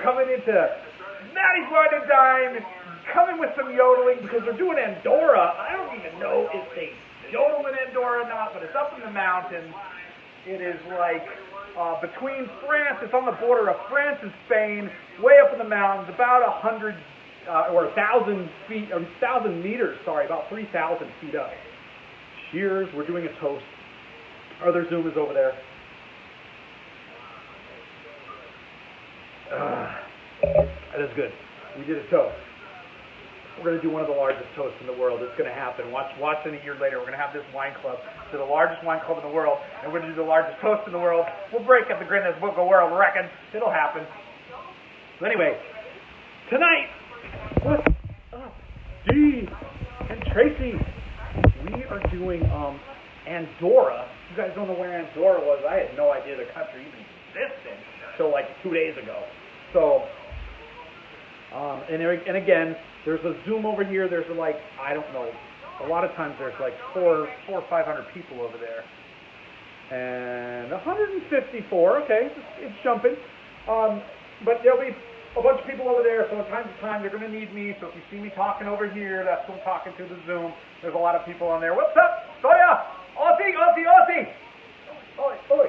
coming into Matty's Wine and Dine, coming with some yodeling because they're doing Andorra. I don't even know if they yodel in Andorra or not, but it's up in the mountains. It is like between France, it's on the border of France and Spain, way up in the mountains, about 100 or 1,000 feet, 1,000 meters, sorry, about 3,000 feet up. Cheers, we're doing a toast. Our other Zoom is over there. That is good. We did a toast. We're going to do one of the largest toasts in the world. It's going to happen. Watch in a year later. We're going to have this wine club. It's the largest wine club in the world, and we're going to do the largest toast in the world. We'll break up the Guinness Book of World Records. It'll happen. So anyway, tonight, what's up, Dee and Tracy? We are doing Andorra. You guys don't know where Andorra was. I had no idea the country even existed until like 2 days ago. So, and again, there's a Zoom over here. There's like, I don't know, a lot of times there's like 400 or 500 people over there. And 154, okay, it's jumping. But there'll be a bunch of people over there, so from time to time they're going to need me. So if you see me talking over here, that's who I'm talking to, the Zoom. There's a lot of people on there. What's up? Soya! Aussie, Aussie, Aussie! Oi, oi.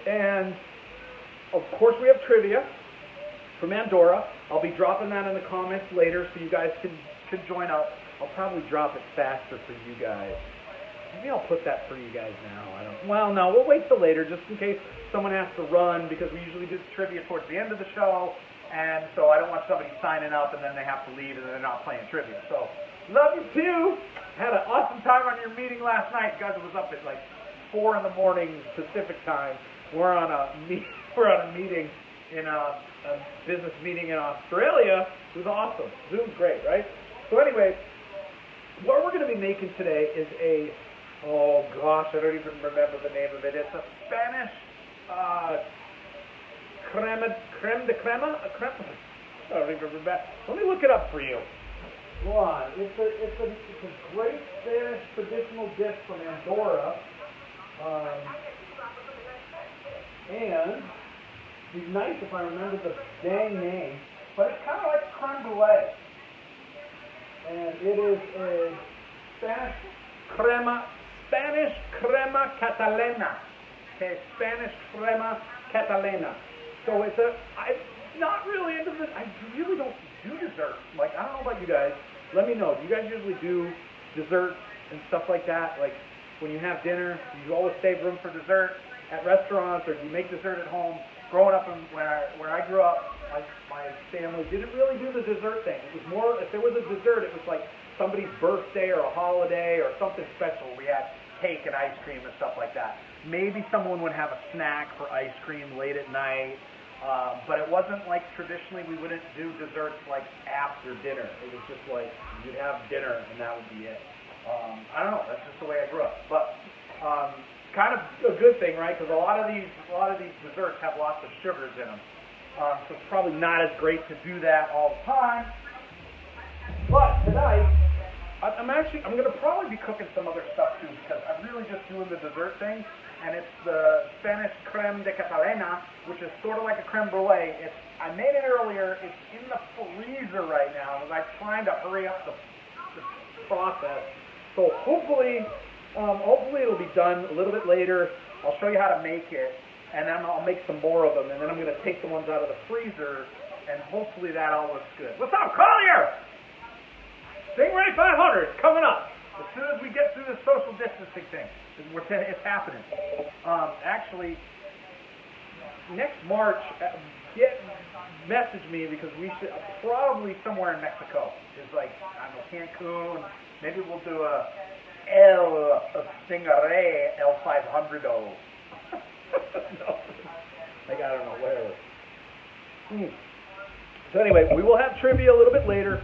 And of course we have trivia from Andorra. I'll be dropping that in the comments later so you guys can join up. I'll probably drop it faster for you guys. Maybe I'll put that for you guys now. Well, no, we'll wait till later just in case someone has to run because we usually do trivia towards the end of the show. And so I don't want somebody signing up and then they have to leave and they're not playing trivia. So, love you too. Had an awesome time on your meeting last night. Guys, it was up at like 4 in the morning Pacific time. We're on a meeting in a business meeting in Australia. It was awesome. Zoom's great, right? So anyway, what we're going to be making today is oh gosh, I don't even remember the name of it. It's a Spanish creme de crema? I don't even remember. Let me look it up for you. Go on. It's a great Spanish traditional dish from Andorra. And it'd be nice if I remember the dang name, but it's kind of like creme brulee. And it is a Spanish crema Catalana. Okay, Spanish crema Catalana. So I'm not really into this. I really don't do desserts. Like, I don't know about you guys. Let me know. Do you guys usually do desserts and stuff like that? Like, when you have dinner, you always save room for dessert at restaurants, or do you make dessert at home? Growing up where I grew up, my family didn't really do the dessert thing. It was more, if there was a dessert, it was like somebody's birthday or a holiday or something special. We had cake and ice cream and stuff like that. Maybe someone would have a snack for ice cream late at night, but it wasn't like traditionally we wouldn't do desserts like after dinner. It was just like you'd have dinner and that would be it. I don't know. That's just the way I grew up. But kind of a good thing, right? Because a lot of these desserts have lots of sugars in them. So it's probably not as great to do that all the time. But tonight, I'm going to probably be cooking some other stuff too because I'm really just doing the dessert thing. And it's the Spanish creme de Catalana, which is sort of like a creme brulee. I made it earlier. It's in the freezer right now because I'm trying to hurry up the process. So hopefully it'll be done a little bit later. I'll show you how to make it, and then I'll make some more of them, and then I'm going to take the ones out of the freezer, and hopefully that all looks good. What's up, Collier? Stingray 500 is coming up. As soon as we get through this social distancing thing, it's happening. Actually, next March, message me because we should probably somewhere in Mexico. It's like, I don't know, Cancun. Maybe we'll do a Stingray El 500. No, like I don't know where. So anyway, we will have trivia a little bit later.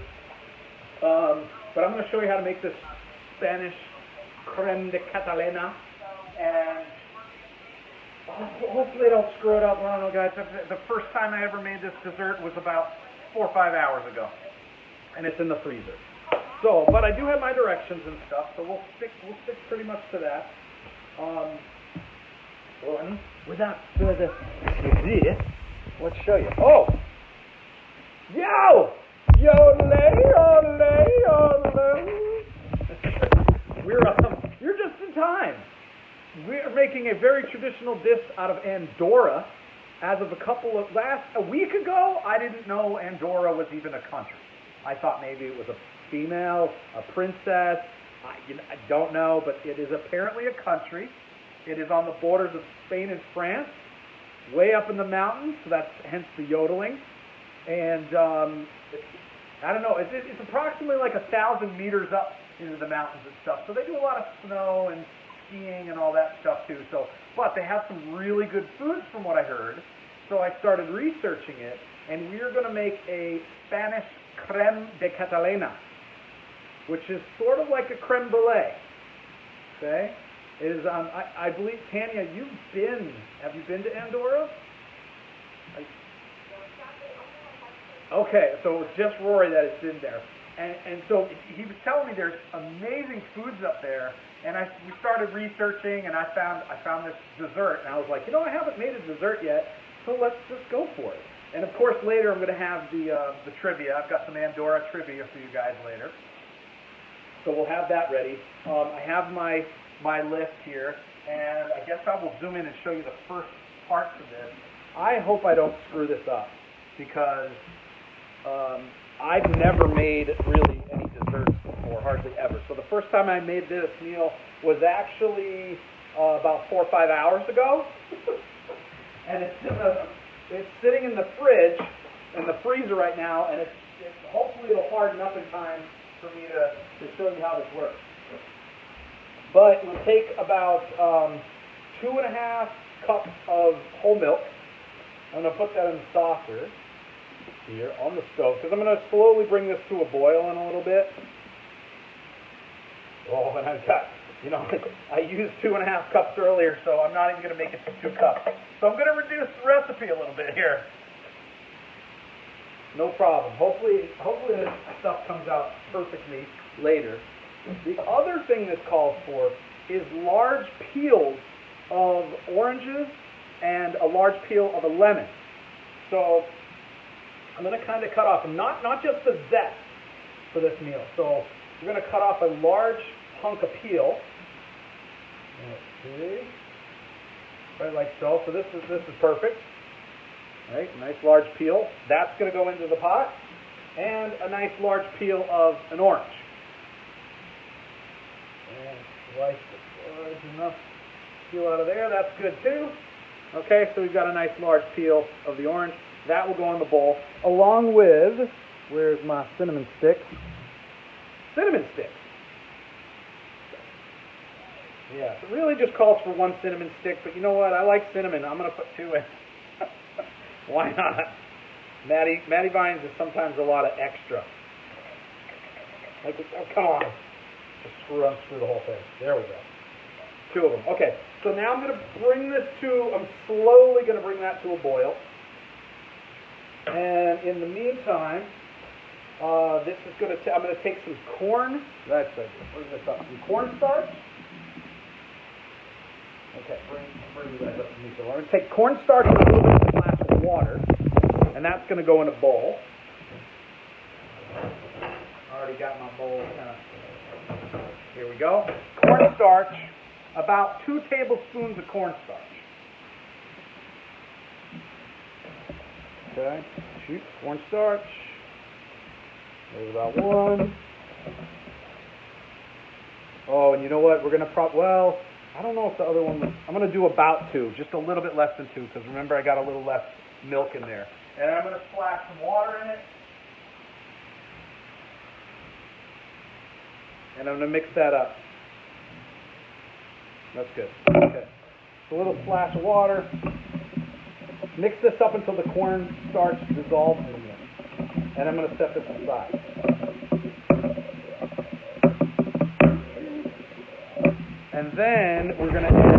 But I'm going to show you how to make this Spanish creme de Catalana, and hopefully I don't screw it up. I don't know, guys. The first time I ever made this dessert was about 4 or 5 hours ago, and it's in the freezer. So, but I do have my directions and stuff, so we'll stick pretty much to that. Well, without further ado, Let's show you. Oh! Yo! Yo-lay, you're just in time. We're making a very traditional dish out of Andorra. As of a week ago, I didn't know Andorra was even a country. I thought maybe it was a female, a princess. I don't know, but it is apparently a country. It is on the borders of Spain and France, way up in the mountains, so that's hence the yodeling. And I don't know, it's approximately like 1,000 meters up into the mountains and stuff. So they do a lot of snow and skiing and all that stuff too. But they have some really good foods from what I heard. So I started researching it, and we are going to make a Spanish Crema Catalana, which is sort of like a creme brulee. Okay? It is, I believe, Tanya, have you been to Andorra? Okay, so it's just Rory that has been there. And so he was telling me there's amazing foods up there, and we started researching, and I found this dessert, and I was like, I haven't made a dessert yet, so let's just go for it. And of course later I'm going to have the trivia. I've got some Andorra trivia for you guys later. So we'll have that ready. I have my list here, and I guess I will zoom in and show you the first parts of this. I hope I don't screw this up, because I've never made really any desserts before, hardly ever. So the first time I made this meal was actually about 4 or 5 hours ago, and it's sitting in the fridge, in the freezer right now, and hopefully it'll harden up in time for me to show you how this works. But it will take about 2.5 cups of whole milk. I'm going to put that in the saucer here on the stove, because I'm going to slowly bring this to a boil in a little bit. Oh, and I've got, I used 2.5 cups earlier, so I'm not even going to make it to 2 cups. So I'm going to reduce the recipe a little bit here. No problem. Hopefully this stuff comes out perfectly later. The other thing this calls for is large peels of oranges and a large peel of a lemon. So I'm going to kind of cut off, and not just the zest for this meal. So we're going to cut off a large hunk of peel. Let's see. Right, like so. So this is perfect. Right, nice large peel. That's going to go into the pot, and a nice large peel of an orange. And slice enough peel out of there. That's good too. Okay, so we've got a nice large peel of the orange. That will go in the bowl, along with, where's my cinnamon sticks? Cinnamon sticks. Yeah, it really just calls for 1 cinnamon stick, but you know what? I like cinnamon. I'm going to put 2 in. Why not? Matty Vines is sometimes a lot of extra. Like, oh, come on. Just unscrew the whole thing. There we go. 2 of them. Okay, so now I'm going to bring this I'm slowly going to bring that to a boil. And in the meantime, I'm going to take some corn. What is this up? Some cornstarch. Okay, bring you guys up to me. So I'm going to take cornstarch and a little bit of a glass of water, and that's going to go in a bowl. I already got my bowl kind of. Here we go. Cornstarch, about 2 tablespoons of cornstarch. Okay, cornstarch. There's about 1. Oh, and you know what? We're going to I don't know if the other one was, I'm going to do about 2, just a little bit less than 2, because remember I got a little less milk in there. And I'm going to splash some water in it. And I'm going to mix that up. That's good. Okay. So a little splash of water. Mix this up until the cornstarch dissolves in it. And I'm going to set this aside. And then we're going to add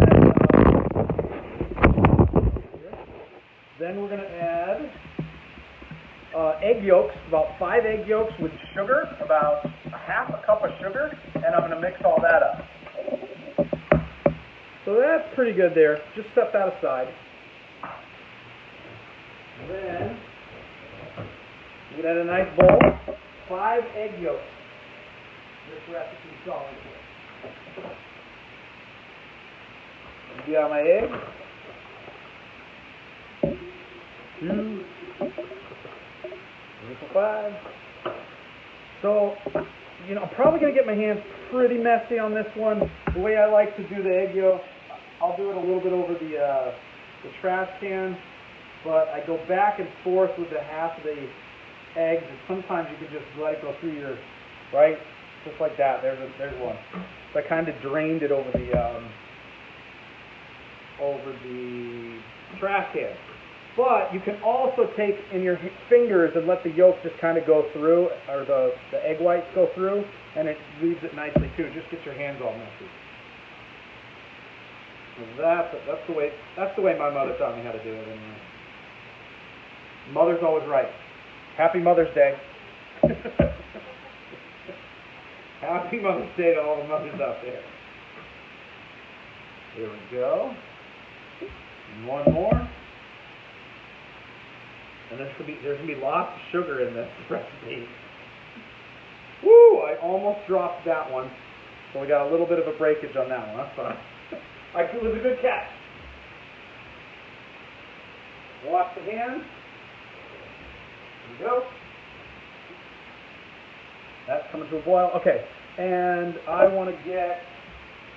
egg yolks, about 5 egg yolks with sugar, about half a cup of sugar, and I'm going to mix all that up. So that's pretty good there. Just set that aside. And Get out a nice bowl. 5 egg yolks. This recipe calls for. Got my egg. 2, 3 for 5. So, you know, I'm probably going to get my hands pretty messy on this one. The way I like to do the egg yolk, I'll do it a little bit over the trash can, but I go back and forth with the half of the eggs, and sometimes you can just let it go through your, right? Just like that. There's one. So I kind of drained it over the trash can. But you can also take in your fingers and let the yolk just kind of go through, or the egg whites go through, and it leaves it nicely too. Just get your hands all messy. That's the way my mother taught me how to do it. And mother's always right. Happy Mother's Day. Happy Mother's Day to all the mothers out there. Here we go. And one more. And there's gonna be lots of sugar in this recipe. Woo! I almost dropped that one. So we got a little bit of a breakage on that one. That's fine. It was a good catch. Wash the hands. There we go. That's coming to a boil. Okay, and I want to get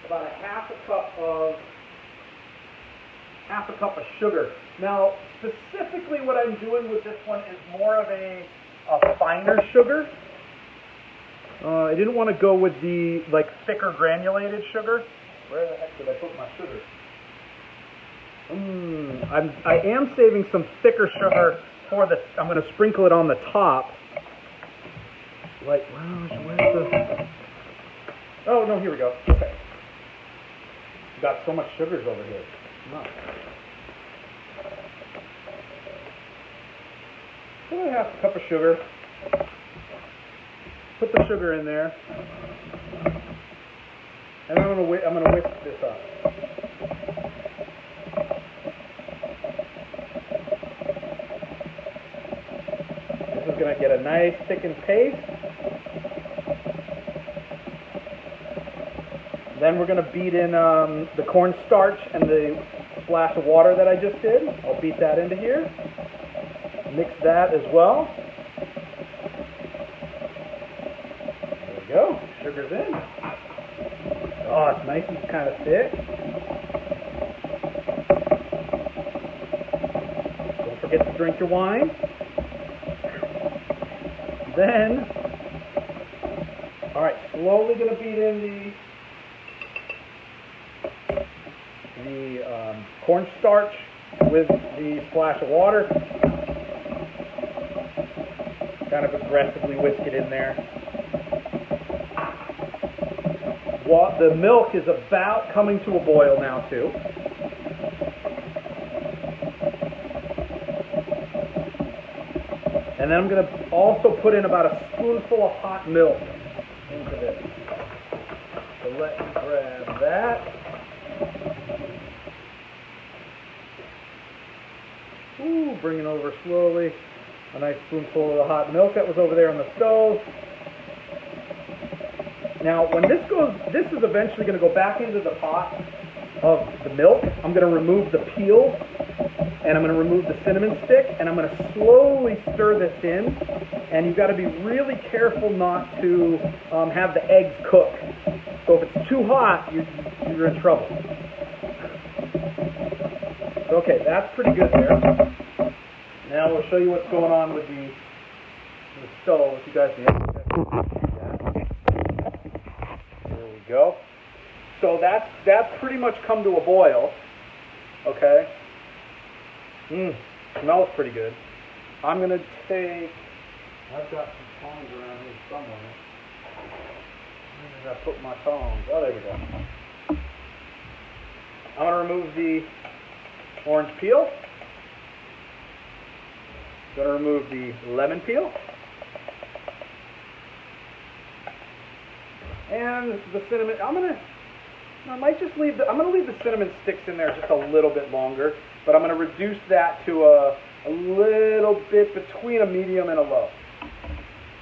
about half a cup of sugar. Now, specifically what I'm doing with this one is more of a finer sugar. I didn't want to go with the thicker granulated sugar. Where the heck did I put my sugar? I am saving some thicker sugar for the. I'm going to sprinkle it on the top. Where's the? Oh no, here we go. Okay. Got so much sugars over here. No. Half a cup of sugar. Put the sugar in there, and I'm gonna whisk this up. This is gonna get a nice thickened paste. Then we're gonna beat in the cornstarch and the splash of water that I just did. I'll beat that into here. Mix that as well. There we go. Sugar's in. Oh, it's nice and kind of thick. Don't forget to drink your wine. Then, all right, slowly going to beat in the cornstarch with the splash of water. Kind of aggressively whisk it in there. The milk is about coming to a boil now too. And then I'm going to also put in about a spoonful of hot milk into this. So let me grab that. Ooh, bring it over slowly. A nice spoonful of the hot milk that was over there on the stove. Now, when this is eventually going to go back into the pot of the milk. I'm going to remove the peel, and I'm going to remove the cinnamon stick, and I'm going to slowly stir this in. And you've got to be really careful not to have the eggs cook. So if it's too hot, you're in trouble. Okay, that's pretty good there. Now we'll show you what's going on with the stove. If you guys can see that. There we go. So that's pretty much come to a boil. Okay. Smells pretty good. I'm gonna take. I've got some tongs around here somewhere. Where did I put my tongs? Oh, there we go. I'm gonna remove the orange peel. Gonna remove the lemon peel. And the cinnamon. I might just leave I'm gonna leave the cinnamon sticks in there just a little bit longer, but I'm gonna reduce that to a little bit between a medium and a low.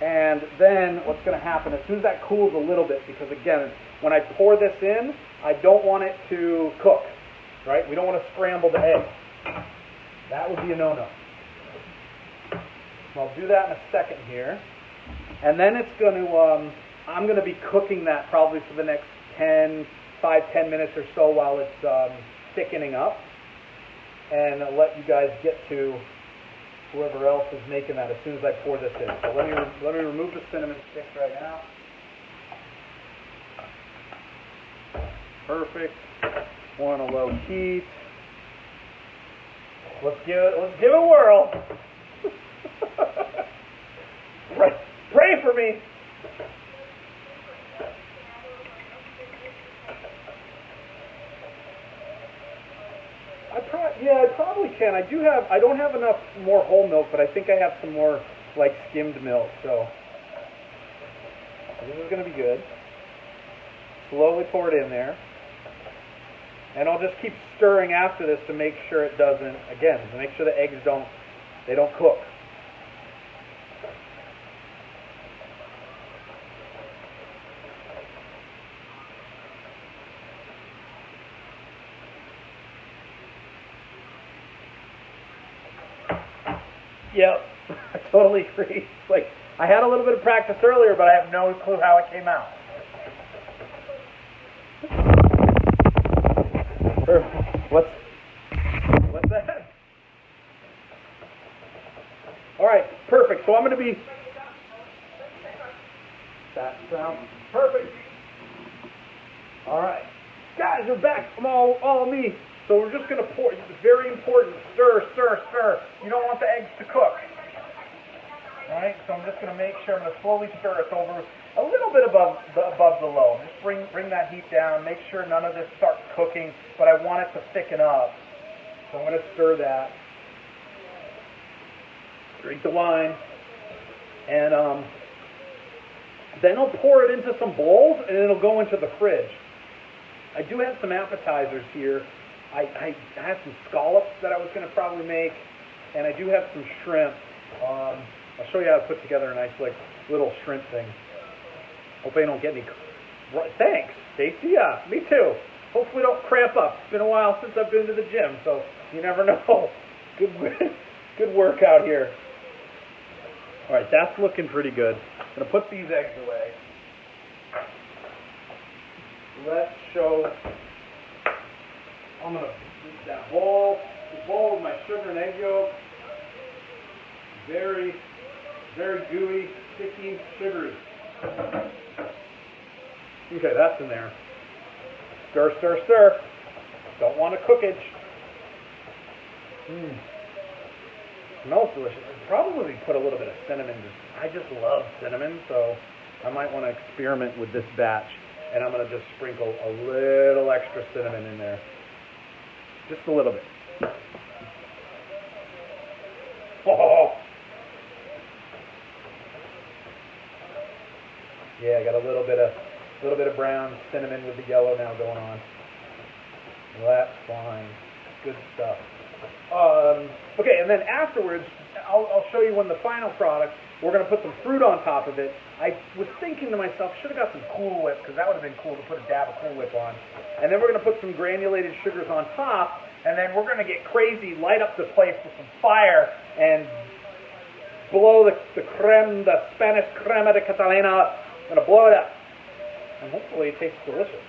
And then what's going to happen, as soon as that cools a little bit, because again, when I pour this in, I don't want it to cook, right? We don't want to scramble the egg. That would be a no-no. So I'll do that in a second here. And then it's going to, I'm going to be cooking that probably for the next 10 minutes or so while it's thickening up. And I'll let you guys get to whoever else is making that as soon as I pour this in. So let me remove the cinnamon sticks right now. Perfect. On a low heat. Let's give it a whirl. Pray for me. I probably can. I don't have enough more whole milk, but I think I have some more like skimmed milk, so this is going to be good. Slowly pour it in there. And I'll just keep stirring after this to make sure it doesn't, again, to make sure the eggs don't cook. Yep, I totally agree. Like, I had a little bit of practice earlier, but I have no clue how it came out. What's that? All right, perfect. So I'm going to be... That sounds perfect. All right. Guys, we're back from all me. So we're just going to pour. It's very important. Stir, stir, stir. You don't want the eggs to cook. All right. So I'm just going to make sure. I'm going to slowly stir it over a little bit above the low. Just bring that heat down. Make sure none of this starts cooking. But I want it to thicken up. So I'm going to stir that. Drink the wine, and then I'll pour it into some bowls, and it'll go into the fridge. I do have some appetizers here. I have some scallops that I was going to probably make, and I do have some shrimp. I'll show you how to put together a nice little shrimp thing. Hope they don't get any. Thanks, Stacy. Yeah, me too. Hopefully don't cramp up. It's been a while since I've been to the gym, so you never know. Good workout here. All right, that's looking pretty good. I'm going to put these eggs away. Let's show. I'm going to use that bowl. The bowl with my sugar and egg yolk. Very, very gooey, sticky, sugary. Okay, that's in there. Stir, stir, stir. Don't want to cook it. Smells delicious. I'd probably put a little bit of cinnamon. I just love cinnamon, so I might want to experiment with this batch. And I'm going to just sprinkle a little extra cinnamon in there. Just a little bit. Oh! Yeah, I got a little bit of brown cinnamon with the yellow now going on. That's fine. Good stuff. Okay, and then afterwards, I'll show you when the final product, we're going to put some fruit on top of it. I was thinking to myself, should have got some Cool Whip, because that would have been cool to put a dab of Cool Whip on. And then we're going to put some granulated sugars on top, and then we're going to get crazy, light up the place with some fire, and blow the Spanish Crema Catalana up. I'm going to blow it up. And hopefully it tastes delicious.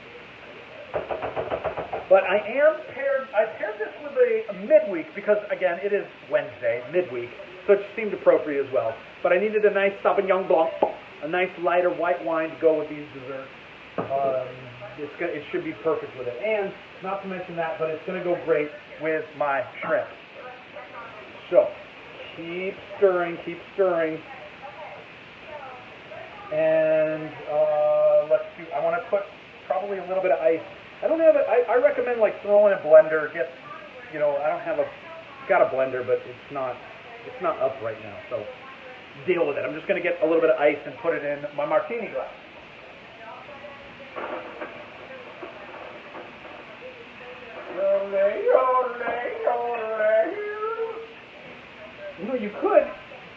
But I paired this with a midweek because, again, it is Wednesday, midweek, so it seemed appropriate as well. But I needed a nice Sauvignon Blanc, a nice lighter white wine to go with these desserts. It should be perfect with it. And, not to mention that, but it's going to go great with my shrimp. So, keep stirring, keep stirring. And let's see, I want to put probably a little bit of ice. I don't have it. I recommend throwing a blender. I don't have got a blender, but it's not up right now. So deal with it. I'm just going to get a little bit of ice and put it in my martini glass.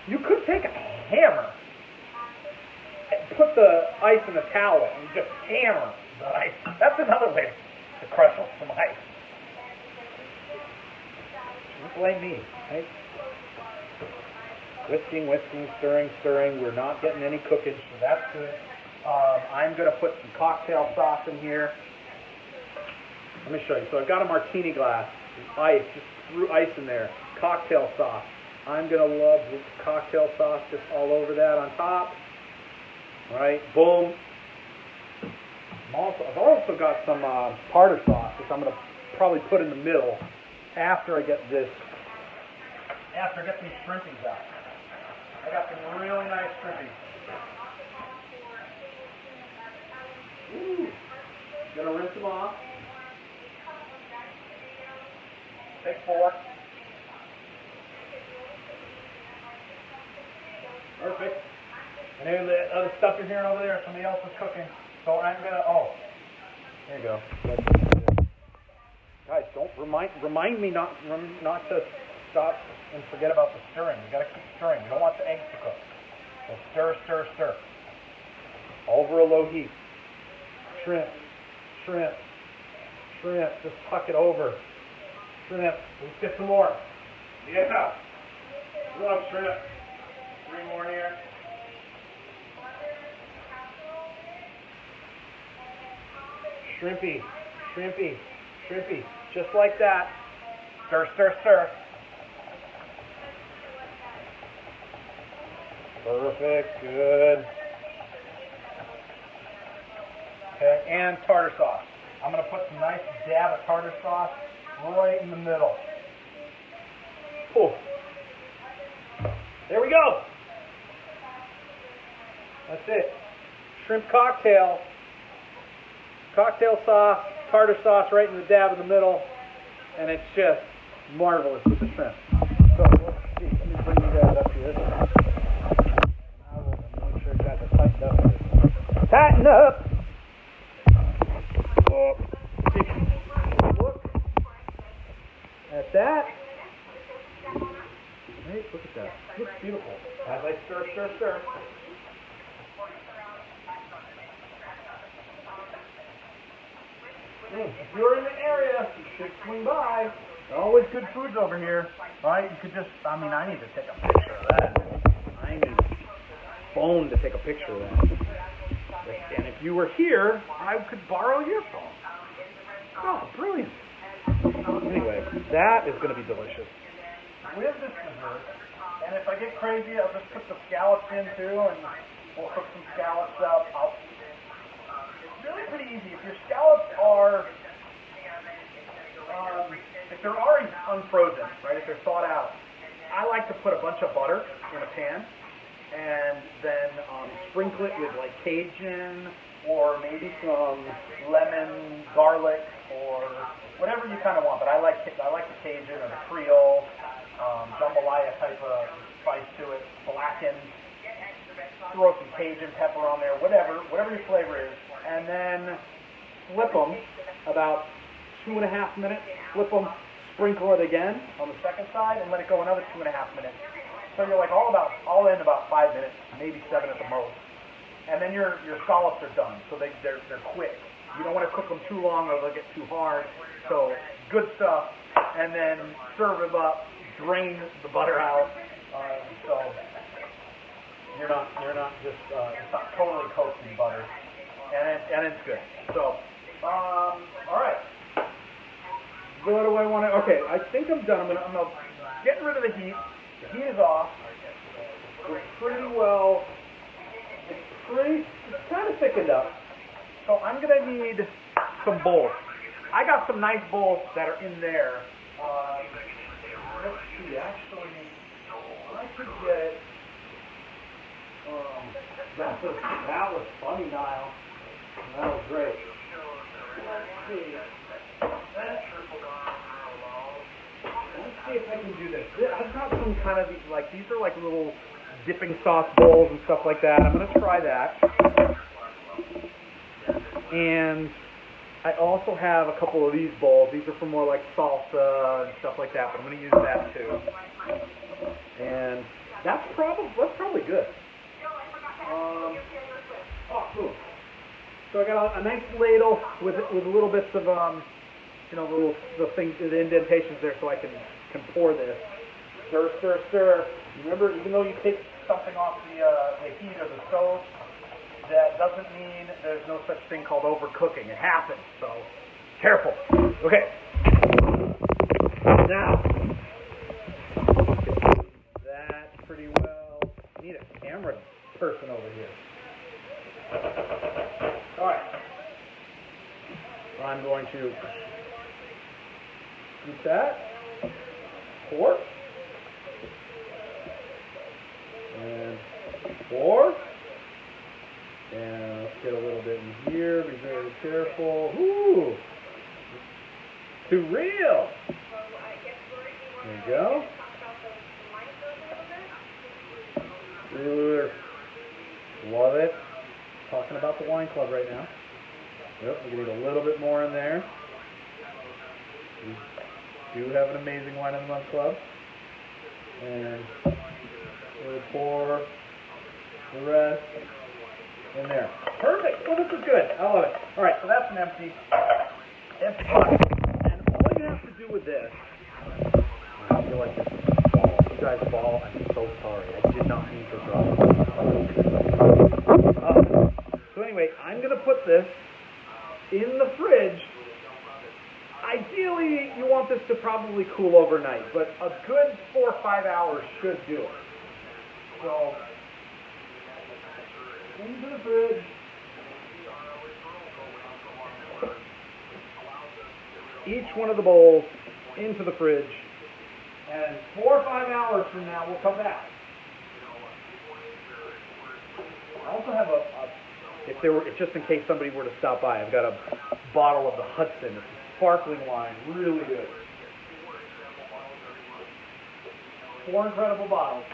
You could take a hammer put the ice in a towel and just hammer the ice. That's another way to crush some ice. Don't blame me, right? Whisking, stirring. We're not getting any cookage, so that's good. I'm going to put some cocktail sauce in here. Let me show you. So I've got a martini glass, ice, just threw ice in there, cocktail sauce. I'm going to love the cocktail sauce just all over that on top. All right, boom. I've also got some tartar sauce, which I'm going to probably put in the middle after I get these shrimpies out. I got some really nice shrimpies. Ooh. Gonna rinse them off. Take 4. Perfect. And then the other stuff you're hearing over there, somebody else is cooking. So I'm gonna, there you go. Guys, don't remind me not to stop and forget about the stirring. You gotta keep stirring. You don't want the eggs to cook. So stir. Over a low heat. Shrimp. Just tuck it over. Shrimp. Let's get some more. Yeah. Love shrimp. 3 more here. Shrimpy. Just like that. Stir. Perfect. Good. Okay, and tartar sauce. I'm going to put some nice dab of tartar sauce right in the middle. Oh. There we go. That's it. Shrimp cocktail. Cocktail sauce, tartar sauce right in the dab in the middle, and it's just marvelous with the shrimp. So let's see. Let me bring you guys up here. Now we'll make sure you guys are tightened up here. Tighten up. Oh. Look at that. Hey, look at that. It looks beautiful. As I stir. If you're in the area, you should swing by. There are always good foods over here, right? You could just, I need to take a picture of that. I need phone to take a picture of that. And if you were here, I could borrow your phone. Oh, brilliant. Anyway, that is going to be delicious. With this dessert, and if I get crazy, I'll just put the scallops in too, and we'll cook some scallops up. It's really pretty easy. If your scallops are, if they're already unfrozen, right, if they're thawed out, I like to put a bunch of butter in a pan and then sprinkle it with like Cajun or maybe some lemon, garlic, or whatever you kind of want. But I like the Cajun or the Creole, jambalaya type of spice to it, blackened. Throw some Cajun pepper on there, whatever your flavor is, and then flip them about 2.5 minutes. Flip them, sprinkle it again on the second side, and let it go another 2.5 minutes. So you're like all in about 5 minutes, maybe 7 at the most. And then your scallops are done, so they're quick. You don't want to cook them too long or they'll get too hard. So good stuff. And then serve them up, drain the butter out. So you're not just it's not totally coating butter, and it's good. So all right. What do I want to? Okay, I think I'm done. I'm getting rid of the heat. The heat is off. It's pretty well. It's kind of thickened up. So I'm gonna need some bowls. I got some nice bowls that are in there. Let's see. Actually, I could get. That was funny, Niall. That was great. Let's see. Let's see if I can do this. I've got some kind of these are like little dipping sauce bowls and stuff like that. I'm gonna try that. And I also have a couple of these bowls. These are for more like salsa and stuff like that. But I'm gonna use that too. And that's probably good. So I got a nice ladle with little bits of the indentations there, so I can pour this. Stir, stir, stir. Remember, even though you take something off the heat of the stove, that doesn't mean there's no such thing called overcooking. It happens, so careful. Okay. Now, that pretty well. Need a camera person over here. All right. I'm going to scoop that, pour, and pour, and let's get a little bit in here. Be very careful. Ooh, too real. There you go. Love it. Talking about the wine club right now. Yep, we need a little bit more in there. We do have an amazing wine in the month club. And we'll pour the rest in there. Perfect. Well, this is good. I love it. All right, so that's an empty bottle. And all you have to do with this, I feel like this ball. You guys ball, I'm so sorry. I did not mean to drop it. So anyway, I'm going to put this in the fridge. Ideally, you want this to probably cool overnight, but a good 4 or 5 hours should do it. So, into the fridge. Each one of the bowls into the fridge, and 4 or 5 hours from now, we'll come back. I also have just in case somebody were to stop by, I've got a bottle of the Hudson. It's a sparkling wine, really good. 4 incredible bottles.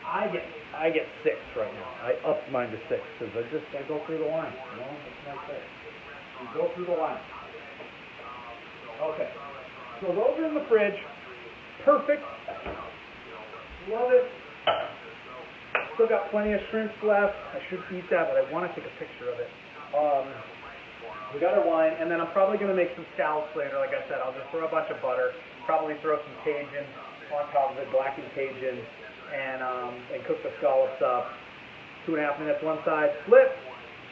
I get 6 right now. I upped mine to 6 because I go through the wine. You know, it's nice there. You go through the wine. Okay, so those are in the fridge. Perfect. Love it. Still got plenty of shrimps left. I should eat that, but I want to take a picture of it. We got our wine, and then I'm probably going to make some scallops later. Like I said, I'll just throw a bunch of butter, probably throw some Cajun on top of it, blackened Cajun, and cook the scallops up. 2.5 minutes one side, flip,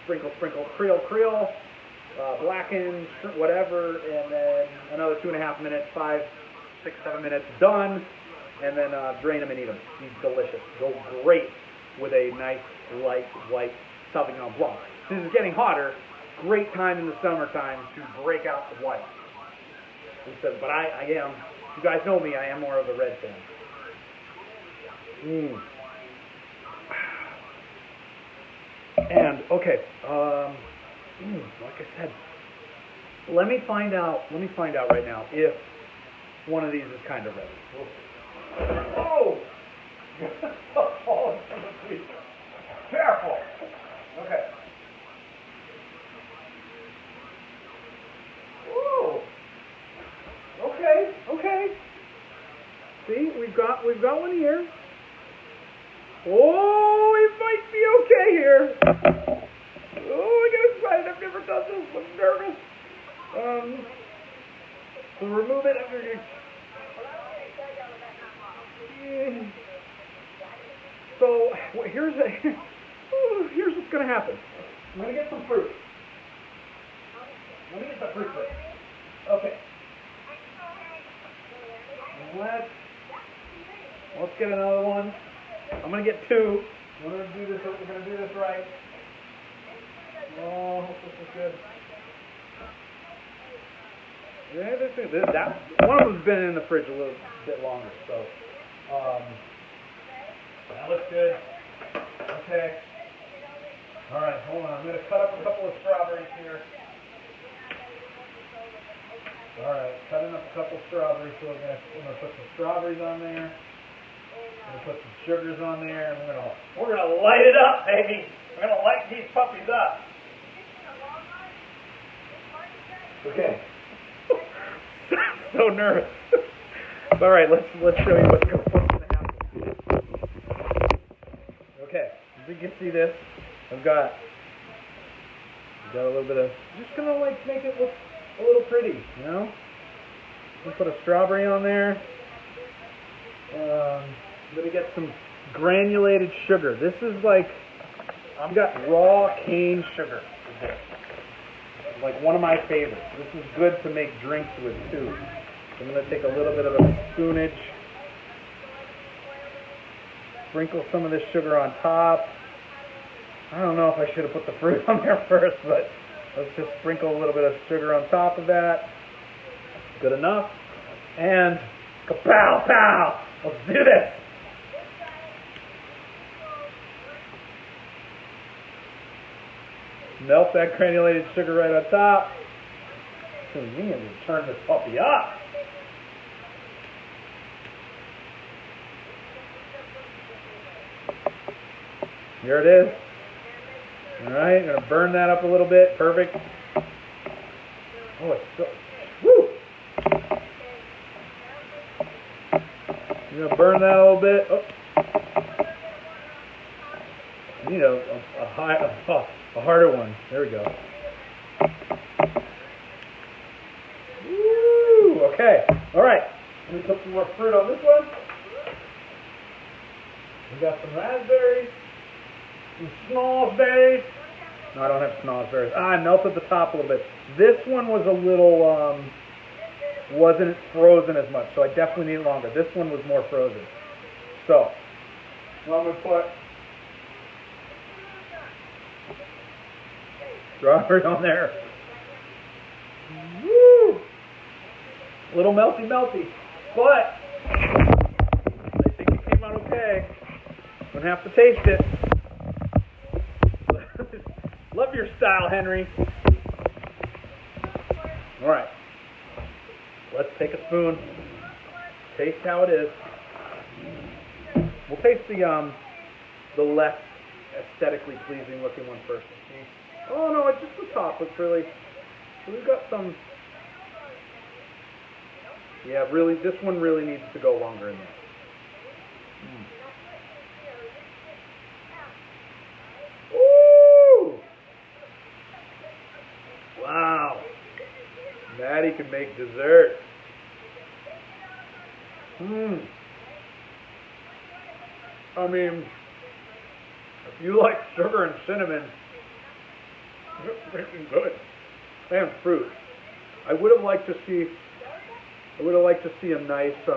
sprinkle, Creole, blackened, whatever, and then another 2.5 minutes, 5, 6, 7 minutes, done, and then drain them and eat them. These delicious. Go great with a nice light white Sauvignon Blanc. This is getting hotter. Great time in the summertime to break out the white. But I am, you guys know me, I am more of a red fan. And, okay, like I said, let me find out right now if one of these is kind of ready. Oh! Falling from the tree. Careful! Okay. Whoa! Okay. See, we've got one here. Oh, it might be okay here. Oh, I get excited. I've never done this. I'm nervous. So remove it. So here's what's going to happen. I'm going to get some fruit. Let me get the fruit first. Okay. Let's get another one. I'm going to get 2. We're going to do this right. Oh, hope this is good. Yeah, this is good. One of them's been in the fridge a little bit longer, so that looks good. Okay. All right, hold on. I'm going to cut up a couple of strawberries here. All right, cutting up a couple of strawberries. So we're going to put some strawberries on there. We're going to put some sugars on there, and we're going to light it up, baby. We're going to light these puppies up. Okay. So nervous. All right, let's show you what's going to happen. Okay, as you can see this, I've got Got a little bit of, just gonna like make it look a little pretty, you know? We'll put a strawberry on there. I'm gonna get some granulated sugar. This is like, I've got raw cane sugar for this. Like one of my favorites. This is good to make drinks with too. So I'm gonna take a little bit of a spoonage, sprinkle some of this sugar on top. I don't know if I should have put the fruit on there first, but let's just sprinkle a little bit of sugar on top of that. Good enough. And kapow, pow! Let's do this! Melt that granulated sugar right on top. So we need to turn this puppy up. Here it is. Alright, gonna burn that up a little bit. Perfect. Oh, it's so, woo! I'm gonna burn that a little bit. Oh. I need a harder one. There we go. Woo! Okay. Alright. Let me put some more fruit on this one. We got some raspberries. Some snozberries. No, I don't have snozberries. I melted the top a little bit. This one was a little, wasn't frozen as much, so I definitely need it longer. This one was more frozen. So, I'm going to put strawberry on there. Woo! A little melty, but I think it came out okay. Don't have to taste it. Love your style, Henry. All right. Let's take a spoon. Taste how it is. We'll taste the less aesthetically pleasing looking one first. Oh no, it's just the top. It's really. So we've got some. Yeah, really. This one really needs to go longer in there. Wow. Matty can make dessert. I mean, if you like sugar and cinnamon, it's freaking good. And fruit. I would have liked to see a nice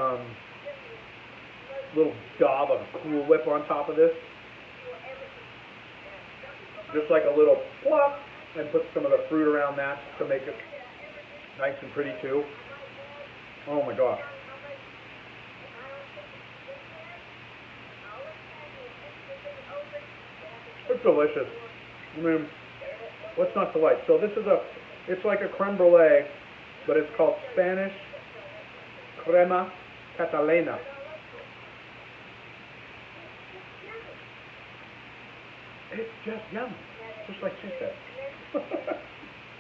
little daub of Cool Whip on top of this. Just like a little plop. And put some of the fruit around that to make it nice and pretty too. Oh my gosh. It's delicious. I mean, what's not to like? So this is it's like a creme brulee, but it's called Spanish Crema Catalana. It's just yum, just like she said.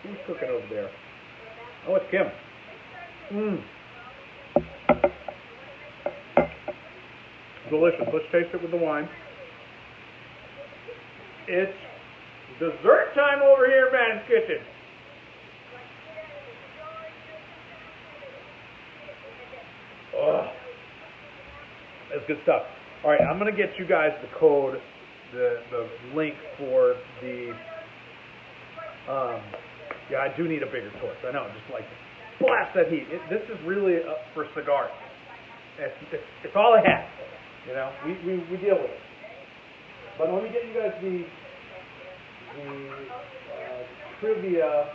Who's cooking over there? Oh, it's Kim. Delicious. Let's taste it with the wine. It's dessert time over here in Matty's kitchen. Oh, that's good stuff. All right, I'm going to get you guys the code, the link for the... yeah, I do need a bigger torch. I know, just like blast that heat. This is really for cigars. It's all I have. You know, we deal with it. But let me get you guys the trivia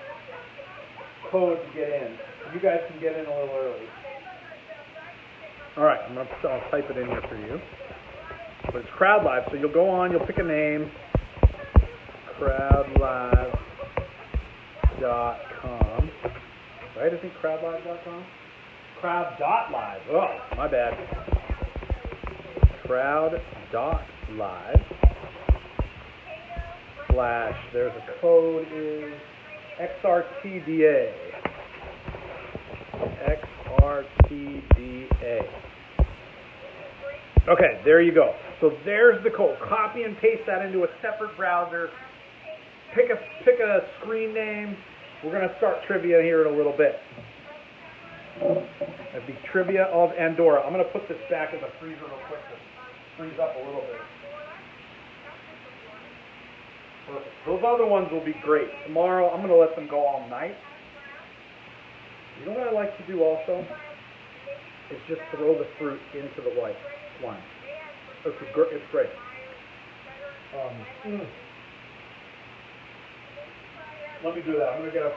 code to get in. You guys can get in a little early. All right, I'll type it in here for you. But it's Crowd Live, so you'll go on, you'll pick a name. Crowdlive.com. Right? I think crowdlive.com? Crowd.live. Oh, my bad. Crowd.live. There's a code is XRTDA. XRTDA. Okay, there you go. So there's the code. Copy and paste that into a separate browser. pick a screen name. We're going to start trivia here in a little bit. That'd be Trivia of Andorra. I'm going to put this back in the freezer real quick to freeze up a little bit. Perfect. Those other ones will be great. Tomorrow, I'm going to let them go all night. You know what I like to do also? Is just throw the fruit into the white wine. It's great. Let me do that. I'm gonna get a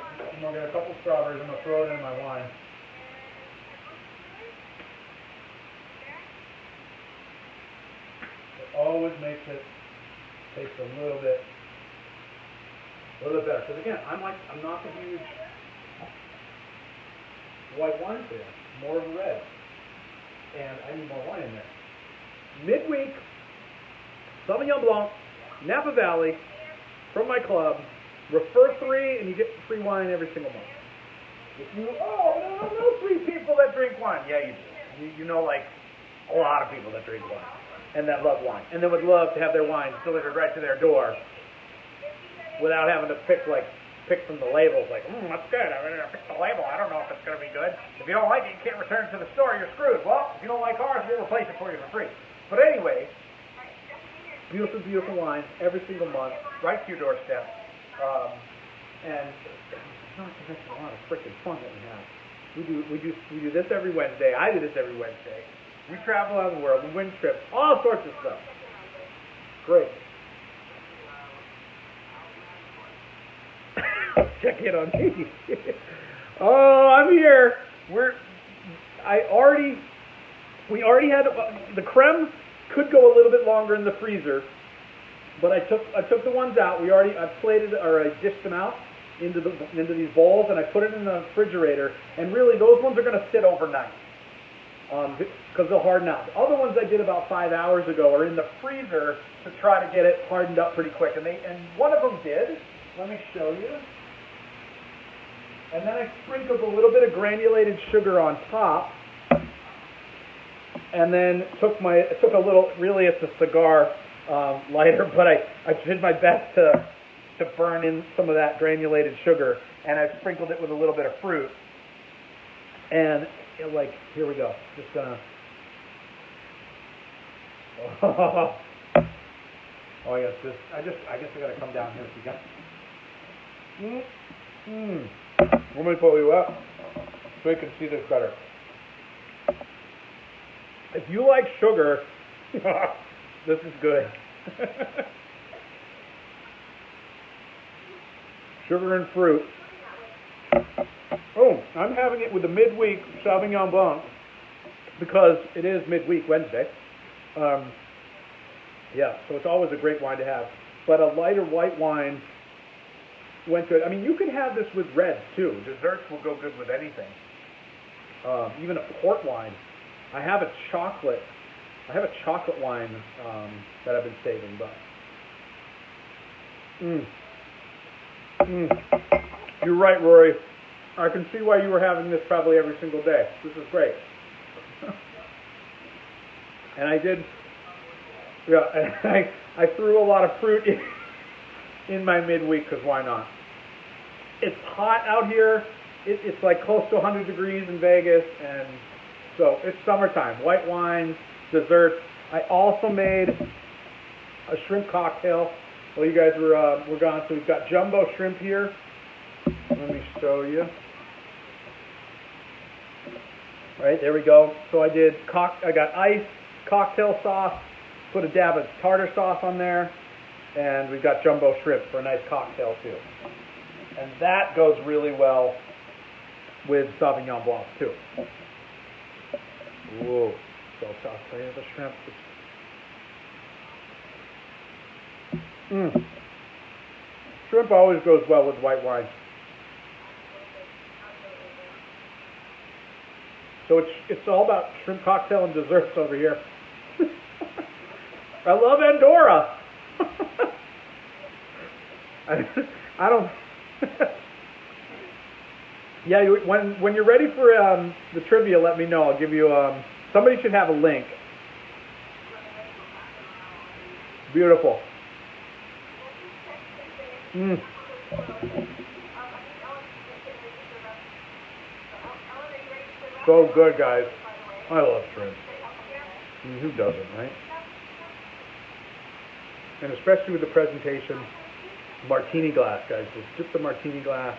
couple strawberries. I'm gonna throw it in my wine. It always makes it taste a little bit better. Because again, I'm not the huge white wine fan. More of a red, and I need more wine in there. Midweek, Sauvignon Blanc, Napa Valley, from my club. Refer 3, and you get free wine every single month. If you, I don't know 3 people that drink wine. Yeah, you do. You know, like, a lot of people that drink wine, and that love wine, and that would love to have their wine delivered right to their door without having to pick from the labels, like, that's good. I'm going to pick the label. I don't know if it's going to be good. If you don't like it, you can't return it to the store. You're screwed. Well, if you don't like ours, we'll replace it for you for free. But anyway, beautiful, beautiful wine every single month, right to your doorstep. And not to mention a lot of freaking fun that we have. We do this every Wednesday. I do this every Wednesday. We travel around the world. We win trips. All sorts of stuff. Great. Check in on me. Oh, I'm here. We already had the creme could go a little bit longer in the freezer, but I took the ones out. I plated or I dished them out into these bowls, and I put it in the refrigerator. And really, those ones are going to sit overnight because they'll harden out. The other ones I did about 5 hours ago are in the freezer to try to get it hardened up pretty quick. And one of them did. Let me show you. And then I sprinkled a little bit of granulated sugar on top, and then took a little. Really, it's a cigar lighter, but I did my best to burn in some of that granulated sugar, and I sprinkled it with a little bit of fruit. And here we go. Just gonna. Oh, yes. I guess I gotta come down here if you got. Let me pull you up so you can see this better. If you like sugar, this is good. Sugar and fruit. Oh, I'm having it with the midweek Sauvignon Blanc because it is midweek Wednesday. Yeah, so it's always a great wine to have. But a lighter white wine went good. I mean, you can have this with reds too. Desserts will go good with anything. Even a port wine. I have a chocolate wine that I've been saving, but you're right, Rory. I can see why you were having this probably every single day. This is great. And I did, I threw a lot of fruit in my midweek because why not? It's hot out here. It's like close to 100 degrees in Vegas, and so it's summertime. White wines, desserts. I also made a shrimp cocktail while you guys were gone. So we've got jumbo shrimp here. Let me show you. Right, there we go. So I got ice, cocktail sauce, put a dab of tartar sauce on there, and we've got jumbo shrimp for a nice cocktail too. And that goes really well with Sauvignon Blanc too. Whoa, so I'll tell you the shrimp. Shrimp always goes well with white wine. So it's all about shrimp cocktail and desserts over here. I love Andorra. I don't. Yeah, when you're ready for the trivia, let me know. I'll give you. Somebody should have a link. Beautiful. Mm. So good, guys. I love shrimp. I mean, who doesn't, right? And especially with the presentation, martini glass, guys. Just dip the martini glass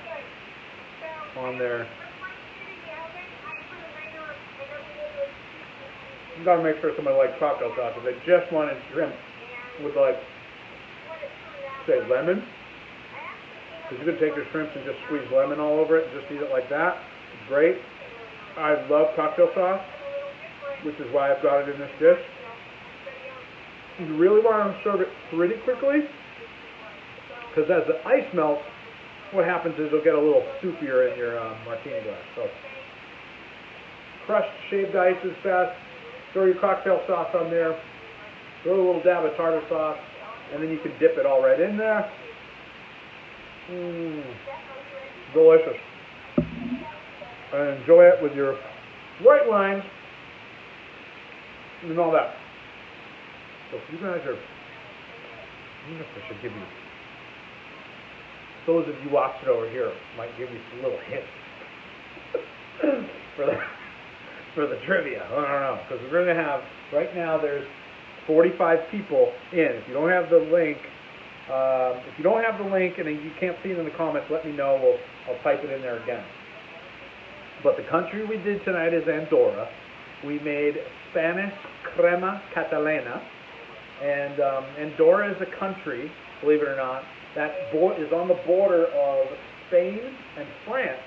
on there. You gotta make sure somebody likes cocktail sauce. If they just wanted shrimp with, like, say, lemon, because you can take your shrimps and just squeeze lemon all over it and just eat it like that. It's great. I love cocktail sauce, which is why I've got it in this dish. You really want to serve it pretty quickly, because as the ice melts, what happens is it'll get a little soupier in your martini glass. So, crushed shaved ice is best. Throw your cocktail sauce on there. Throw a little dab of tartar sauce, and then you can dip it all right in there. Delicious. And enjoy it with your white wine and all that. So if you guys are, I wonder if I should give you, those of you watching over here might give you some little hints for the trivia. I don't know, because we're going to have, right now there's 45 people in. If you don't have the link, and you can't see it in the comments, let me know. I'll type it in there again. But the country we did tonight is Andorra. We made Spanish Crema Catalana. And Andorra is a country, believe it or not, that is on the border of Spain and France.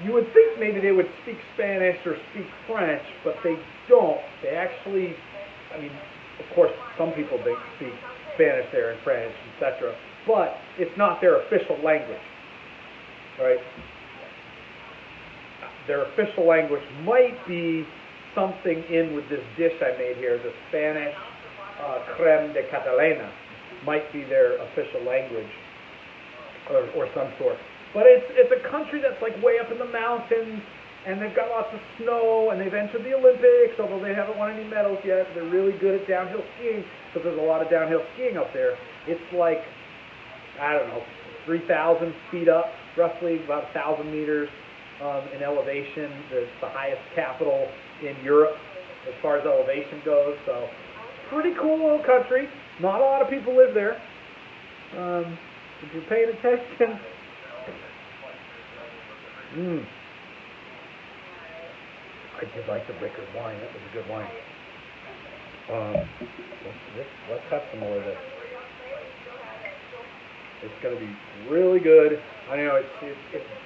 You would think maybe they would speak Spanish or speak French, but they don't. They actually, I mean, of course, some people speak Spanish there and French, etc. But it's not their official language, right? Their official language might be something in with this dish I made here, the Spanish Crema Catalana, might be their official language, or some sort. But it's a country that's like way up in the mountains, and they've got lots of snow, and they've entered the Olympics, although they haven't won any medals yet. They're really good at downhill skiing, because there's a lot of downhill skiing up there. It's like, I don't know, 3,000 feet up, roughly, about 1,000 meters in elevation. It's the highest capital in Europe as far as elevation goes, so pretty cool little country. Not a lot of people live there. If you're paying attention, I did like the Rickard wine. That was a good wine. Let's have some more of this. It's going to be really good. I know it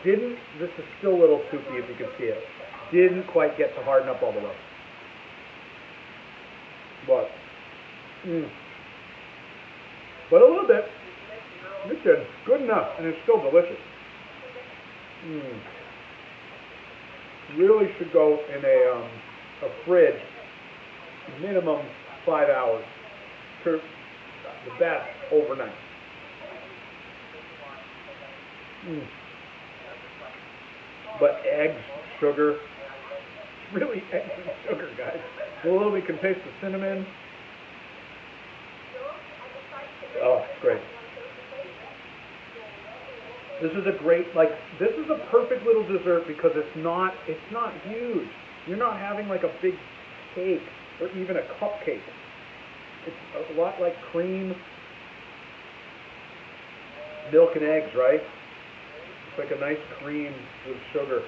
didn't. This is still a little soupy, if you can see it. Didn't quite get to harden up all the way. But a little bit. It's good enough, and it's still delicious. Really should go in a fridge, minimum 5 hours. The best overnight. But eggs, sugar, really eggs and sugar, guys. A little bit can taste the cinnamon. Oh, it's great. This is a great, this is a perfect little dessert because it's not huge. You're not having like a big cake or even a cupcake. It's a lot like cream, milk and eggs, right? It's like a nice cream with sugar.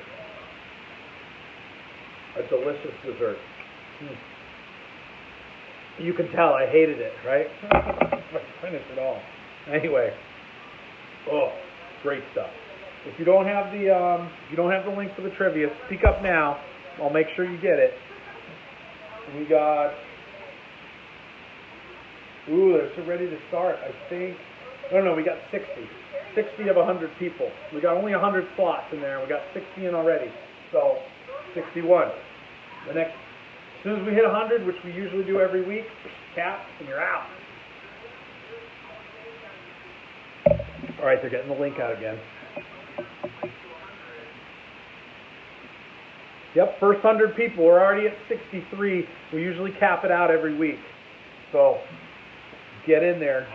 A delicious dessert. You can tell I hated it, right? I finished it all. Anyway, great stuff. If you don't have the link for the trivia, speak up now. I'll make sure you get it. We got, they're ready to start. I think, no, we got 60 of 100 people. We got only 100 slots in there. We got 60 in already. So 61. As soon as we hit 100, which we usually do every week, cap, and you're out. All right, they're getting the link out again. Yep, first 100 people. We're already at 63. We usually cap it out every week. So get in there,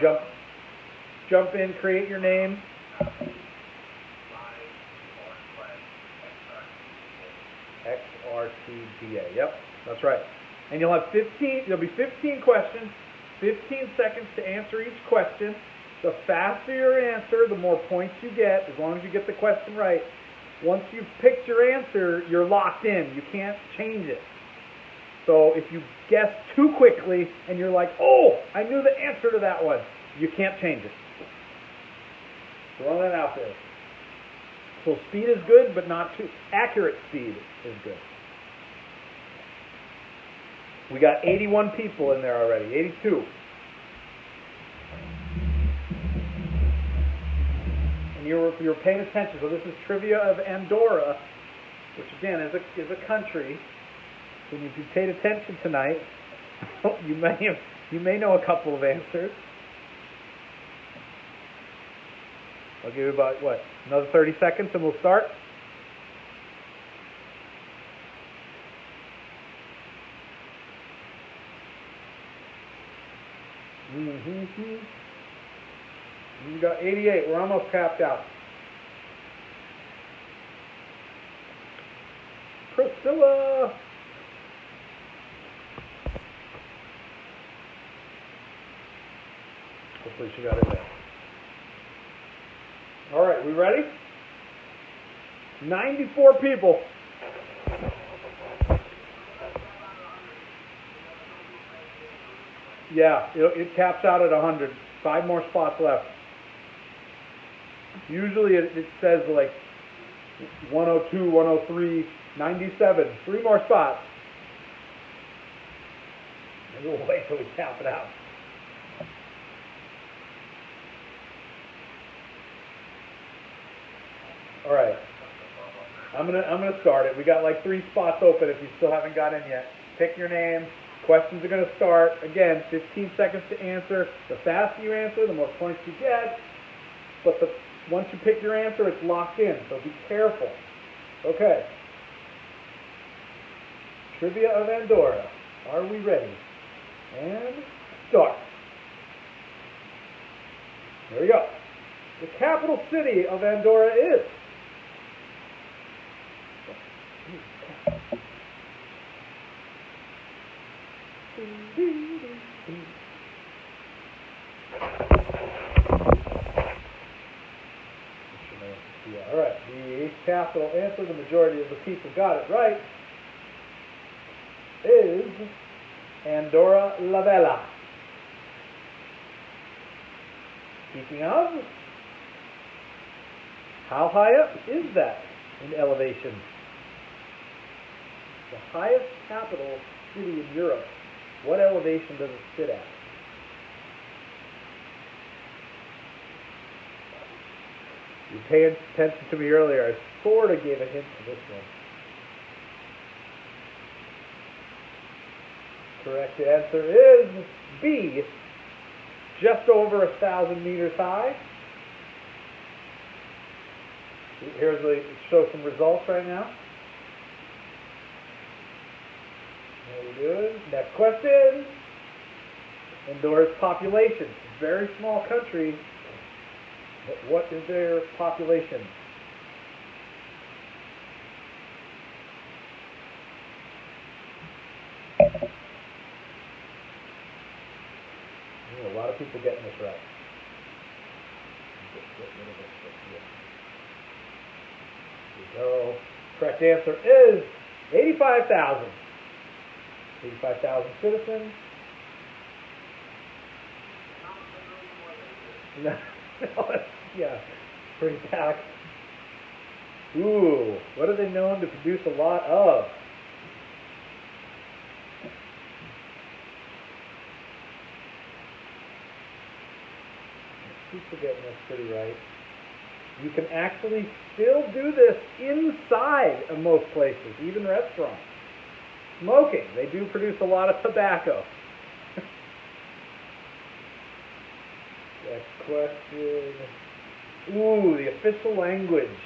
jump in, create your name. XRTDA. Yep, that's right. And you'll have 15. There'll be 15 questions, 15 seconds to answer each question. The faster your answer, the more points you get, as long as you get the question right. Once you've picked your answer, you're locked in. You can't change it. So if you guess too quickly and you're like, oh, I knew the answer to that one, you can't change it. Throw that out there. So speed is good, but not too accurate speed is good. We got 81 people in there already, 82. And you're paying attention. So this is trivia of Andorra, which again is a country. So if you paid attention tonight, you may know a couple of answers. I'll give you about, what, another 30 seconds and we'll start. You got 88. We're almost capped out. Priscilla! Hopefully she got it there. All right, we ready? 94 people. Yeah, it caps out at 100. 5 more spots left. Usually it says like 102, 103, 97. 3 more spots. And we'll wait till we cap it out. All right. I'm gonna start it. We got like 3 spots open if you still haven't got in yet. Pick your name. Questions are going to start. Again, 15 seconds to answer. The faster you answer, the more points you get. But once you pick your answer, it's locked in, so be careful. Okay. Trivia of Andorra. Are we ready? And start. There we go. The capital city of Andorra is... All right, the capital answer, the majority of the people got it right, is Andorra la Vella. Speaking of, how high up is that in elevation? The highest capital city in Europe. What elevation does it sit at? You paid attention to me earlier. I sort of gave a hint to this one. Correct answer is B. Just over 1,000 meters high. Here's show some results right now. Very good. Next question. Andorra's population. It's a very small country. But what is their population? A lot of people getting this right. Get rid of it. Here we go. Correct answer is 85,000. 85,000 citizens. No, yeah, pretty packed. Ooh, what are they known to produce a lot of? People getting this pretty right. You can actually still do this inside of most places, even restaurants. Smoking. They do produce a lot of tobacco. Next question. Ooh, the official language.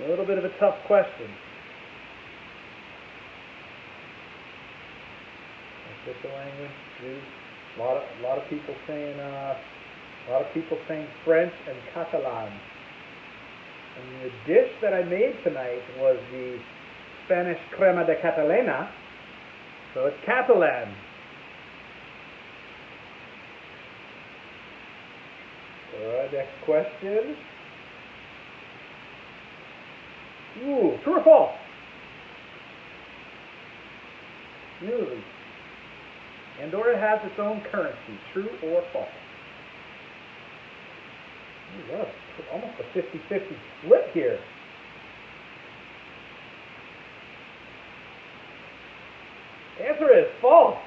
A little bit of a tough question. Official language is A lot of people saying French and Catalan. And the dish that I made tonight was the Spanish Crema Catalana, so it's Catalan. Alright, next question. Ooh, true or false? News. Andorra has its own currency. True or false? Ooh, that's almost a 50-50 split here. Answer is false.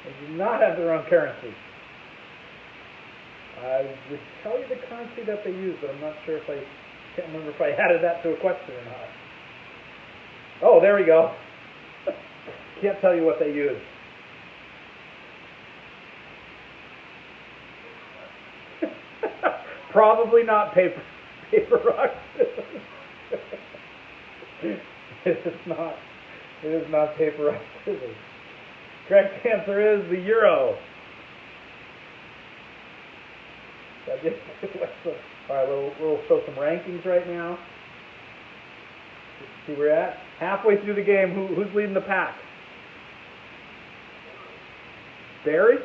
They do not have their own currency. I would tell you the currency that they use, but I'm not sure if can't remember if I added that to a question or not. Oh, there we go. Can't tell you what they use. Probably not paper rock scissors. It is not paper rock scissors. Correct answer is the euro. Alright, we'll show some rankings right now. Let's see where we're at. Halfway through the game, who's leading the pack? Barry?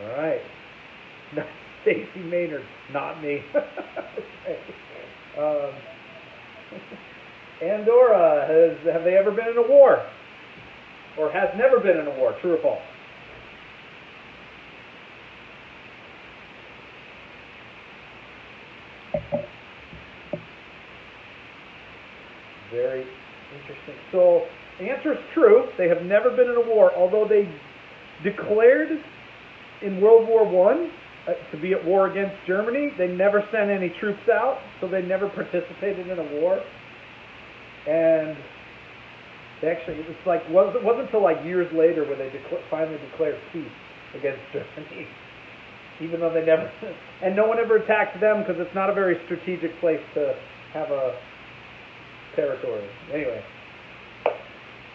Alright. Stacy Maynard, not me. Okay. Andorra, have they ever been in a war? Or has never been in a war, true or false? Very interesting. So, the answer is true. They have never been in a war, although they declared in World War I to be at war against Germany. They never sent any troops out, so they never participated in a war. And they actually, it wasn't until like years later where they finally declared peace against Germany, even though they never, and no one ever attacked them because it's not a very strategic place to have a territory. Anyway,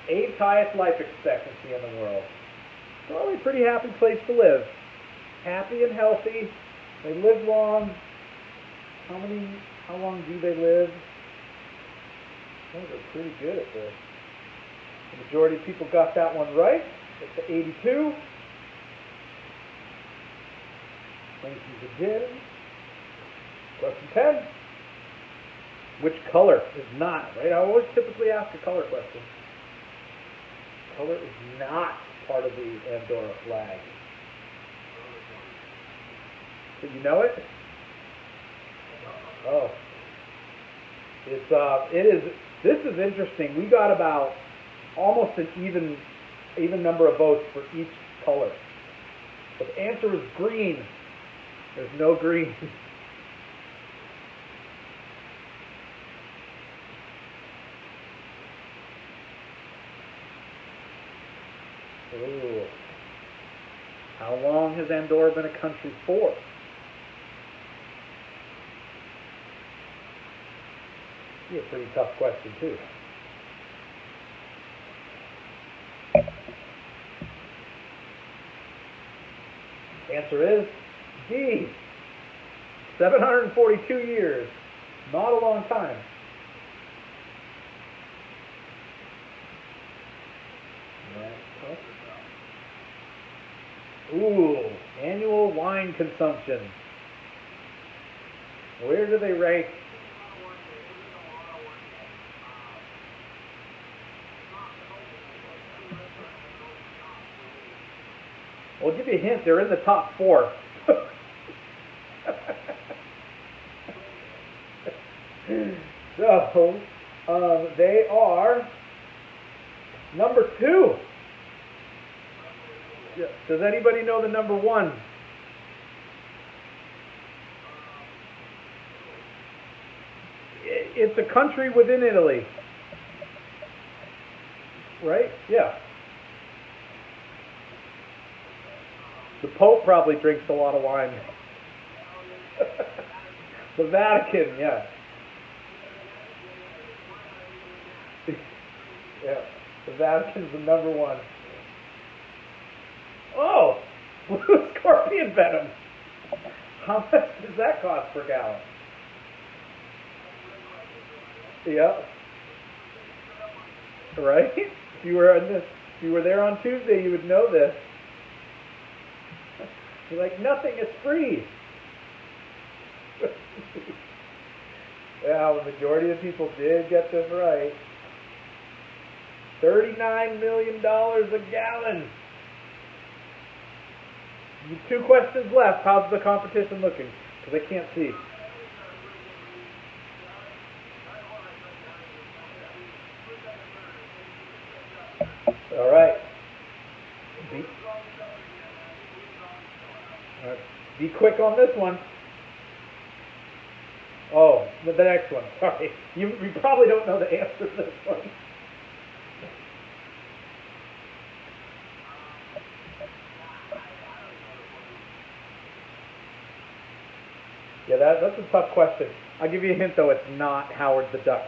8th highest life expectancy in the world. Probably a pretty happy place to live. Happy and healthy. They live long. How long do they live? They're pretty good at this. The majority of people got that one right. It's to 82. Thank you again. Question 10. Which color is not, right? I always typically ask a color question. Color is not part of the Andorra flag. So you know it? Oh. This is interesting. We got about almost an even number of votes for each color. But the answer is green. There's no green. Ooh. How long has Andorra been a country for? Be a pretty tough question too. Answer is D. 742 years. Not a long time. Ooh, annual wine consumption. Where do they rank? I'll give you a hint. They're in the top 4. So, they are number 2. Does anybody know the number 1? It's a country within Italy. Right? Yeah. The Pope probably drinks a lot of wine. The Vatican, yeah. Yeah. The Vatican's the number one. Oh, blue scorpion venom. How much does that cost per gallon? Yep. Right? If you were there on Tuesday, you would know this. You're like, nothing is free. Well, the majority of people did get this right. $39 million a gallon. 2 questions left. How's the competition looking? Because I can't see. All right. Be quick on this one. Oh, the next one. Sorry. You probably don't know the answer to this one. Yeah, that's a tough question. I'll give you a hint, though. It's not Howard the Duck.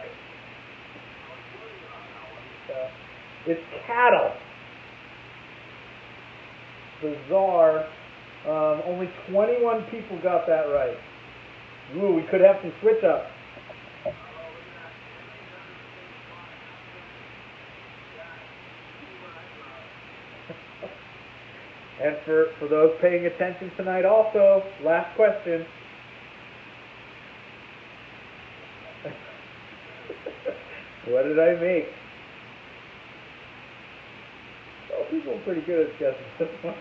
It's cattle. Bizarre. Only 21 people got that right. Ooh, we could have some switch up. And for those paying attention tonight also, last question. What did I make? Oh, people are pretty good at guessing this one.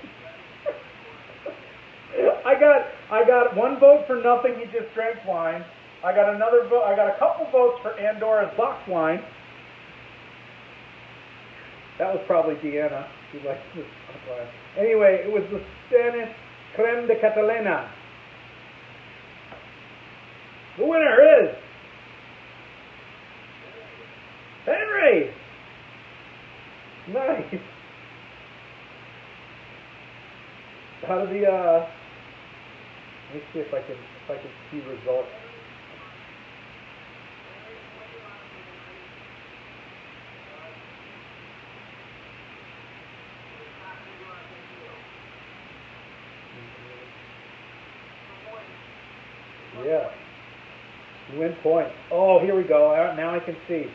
I got 1 vote for nothing. He just drank wine. I got another vote. I got a couple votes for Andorra's box wine. That was probably Deanna. She likes this wine. Anyway, it was the Spanish Crema Catalana. The winner is Henry. Nice. How did the let me see if I can see results. Yeah. Win point. Oh, here we go. Now I can see.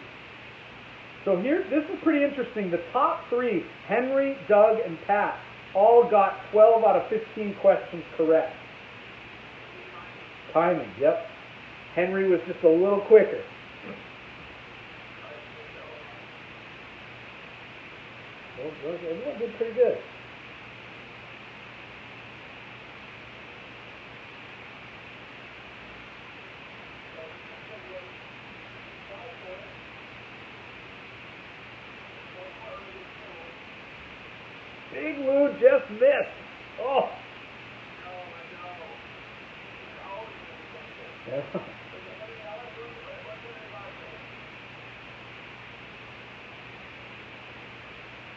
So here, this is pretty interesting. The top 3, Henry, Doug, and Pat, all got 12 out of 15 questions correct. Timing, yep. Henry was just a little quicker. Well, everyone did pretty good. Big Lou just missed. Oh. Yeah.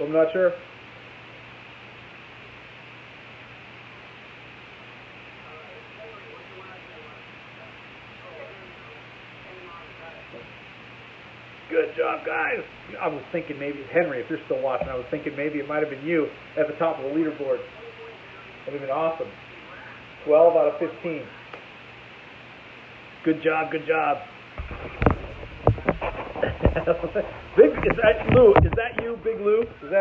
I'm not sure. Good job, guys. I was thinking maybe, Henry, if you're still watching, I was thinking maybe it might have been you at the top of the leaderboard. That would have been awesome. 12 out of 15. Good job, good job. Is that Lou? Is that you, Big Lou? Is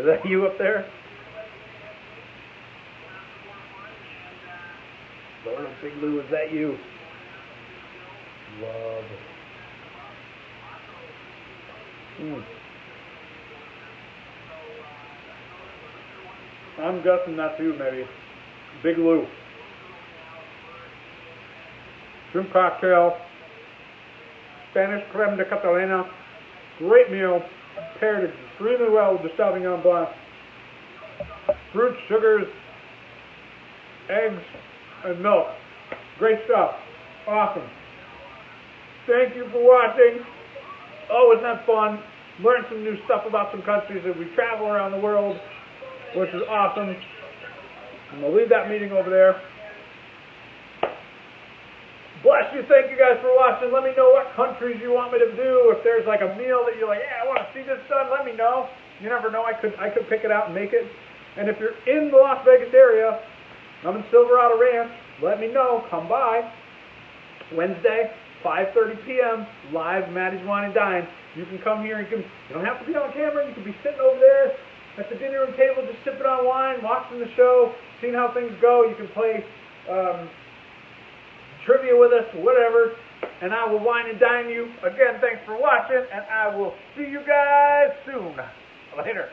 that you up there? Lord, Big Lou, is that you? Love. I'm guessing that's you, maybe. Big Lou. Shrimp cocktail, Spanish Crema Catalana, great meal, paired extremely well with the Sauvignon Blanc. Fruits, sugars, eggs, and milk. Great stuff. Awesome. Thank you for watching. Oh, isn't that fun? Learn some new stuff about some countries as we travel around the world, which is awesome. I'm going to leave that meeting over there. Bless you. Thank you guys for watching. Let me know what countries you want me to do. If there's like a meal that you're like, yeah, I want to see this done, let me know. You never know. I could pick it out and make it. And if you're in the Las Vegas area, I'm in Silverado Ranch, let me know. Come by. Wednesday, 5:30 p.m., live Matty's Wine and Dine. You can come here. You don't have to be on camera. You can be sitting over there at the dinner room table just sipping on wine, watching the show, seeing how things go. You can play trivia with us, whatever, and I will wine and dine you. Again, thanks for watching, and I will see you guys soon. Later.